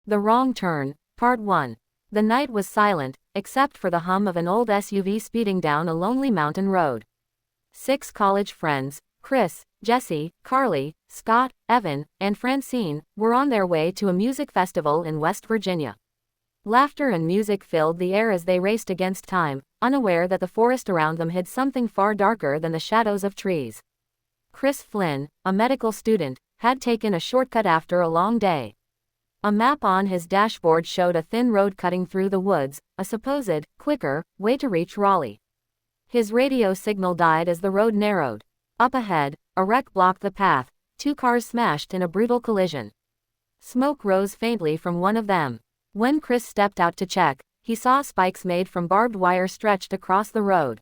The Wrong Turn, Part 1. The night was silent, except for the hum of an old SUV speeding down a lonely mountain road. 6 college friends, Chris, Jesse, Carly, Scott, Evan, and Francine, were on their way to a music festival in West Virginia. Laughter and music filled the air as they raced against time, unaware that the forest around them hid something far darker than the shadows of trees. Chris Flynn, a medical student, had taken a shortcut after a long day. A map on his dashboard showed a thin road cutting through the woods, a supposed, quicker, way to reach Raleigh. His radio signal died as the road narrowed. Up ahead, a wreck blocked the path, 2 cars smashed in a brutal collision. Smoke rose faintly from one of them. When Chris stepped out to check, he saw spikes made from barbed wire stretched across the road.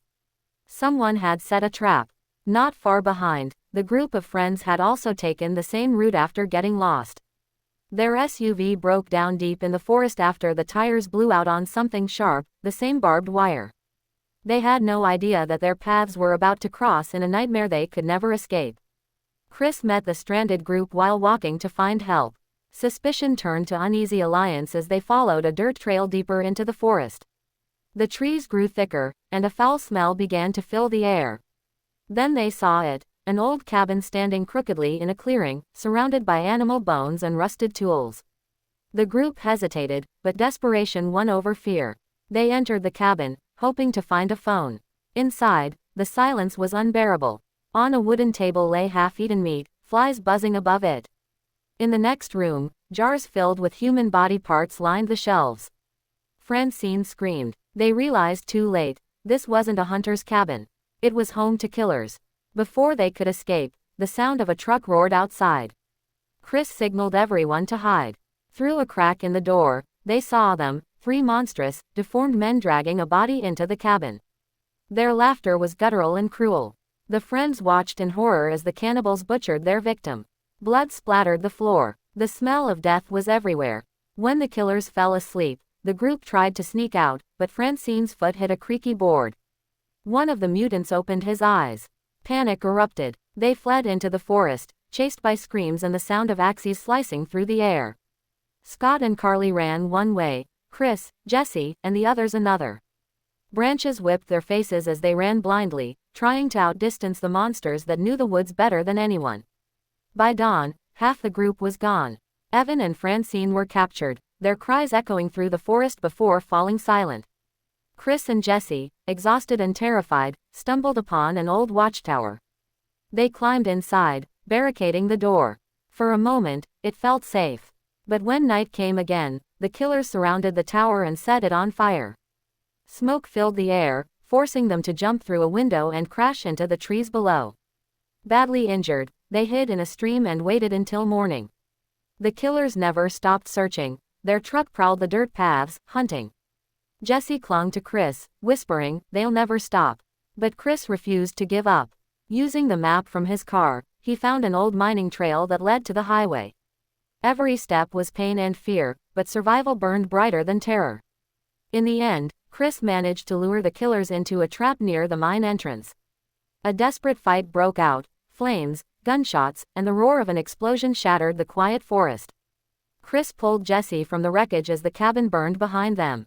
Someone had set a trap. Not far behind, the group of friends had also taken the same route after getting lost. Their SUV broke down deep in the forest after the tires blew out on something sharp, the same barbed wire. They had no idea that their paths were about to cross in a nightmare they could never escape. Chris met the stranded group while walking to find help. Suspicion turned to uneasy alliance as they followed a dirt trail deeper into the forest. The trees grew thicker, and a foul smell began to fill the air. Then they saw it. An old cabin standing crookedly in a clearing, surrounded by animal bones and rusted tools. The group hesitated, but desperation won over fear. They entered the cabin, hoping to find a phone. Inside, the silence was unbearable. On a wooden table lay half-eaten meat, flies buzzing above it. In the next room, jars filled with human body parts lined the shelves. Francine screamed. They realized too late, this wasn't a hunter's cabin. It was home to killers. Before they could escape, the sound of a truck roared outside. Chris signaled everyone to hide. Through a crack in the door, they saw them, 3 monstrous, deformed men dragging a body into the cabin. Their laughter was guttural and cruel. The friends watched in horror as the cannibals butchered their victim. Blood splattered the floor. The smell of death was everywhere. When the killers fell asleep, the group tried to sneak out, but Francine's foot hit a creaky board. One of the mutants opened his eyes. Panic erupted. They fled into the forest, chased by screams and the sound of axes slicing through the air. Scott and Carly ran one way, Chris, Jesse, and the others another. Branches whipped their faces as they ran blindly, trying to outdistance the monsters that knew the woods better than anyone. By dawn, half the group was gone. Evan and Francine were captured, their cries echoing through the forest before falling silent. Chris and Jesse, exhausted and terrified, stumbled upon an old watchtower. They climbed inside, barricading the door. For a moment, it felt safe. But when night came again, the killers surrounded the tower and set it on fire. Smoke filled the air, forcing them to jump through a window and crash into the trees below. Badly injured, they hid in a stream and waited until morning. The killers never stopped searching. Their truck prowled the dirt paths, hunting. Jesse clung to Chris, whispering, "They'll never stop." But Chris refused to give up. Using the map from his car, he found an old mining trail that led to the highway. Every step was pain and fear, but survival burned brighter than terror. In the end, Chris managed to lure the killers into a trap near the mine entrance. A desperate fight broke out. Flames, gunshots, and the roar of an explosion shattered the quiet forest. Chris pulled Jesse from the wreckage as the cabin burned behind them.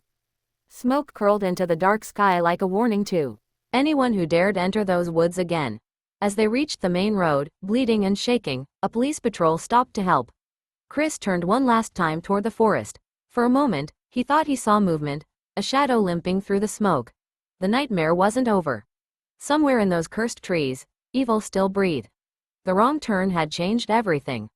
Smoke curled into the dark sky like a warning to anyone who dared enter those woods again. As they reached the main road, bleeding and shaking, a police patrol stopped to help. Chris turned one last time toward the forest. For a moment, he thought he saw movement, a shadow limping through the smoke. The nightmare wasn't over. Somewhere in those cursed trees, evil still breathed. The wrong turn had changed everything.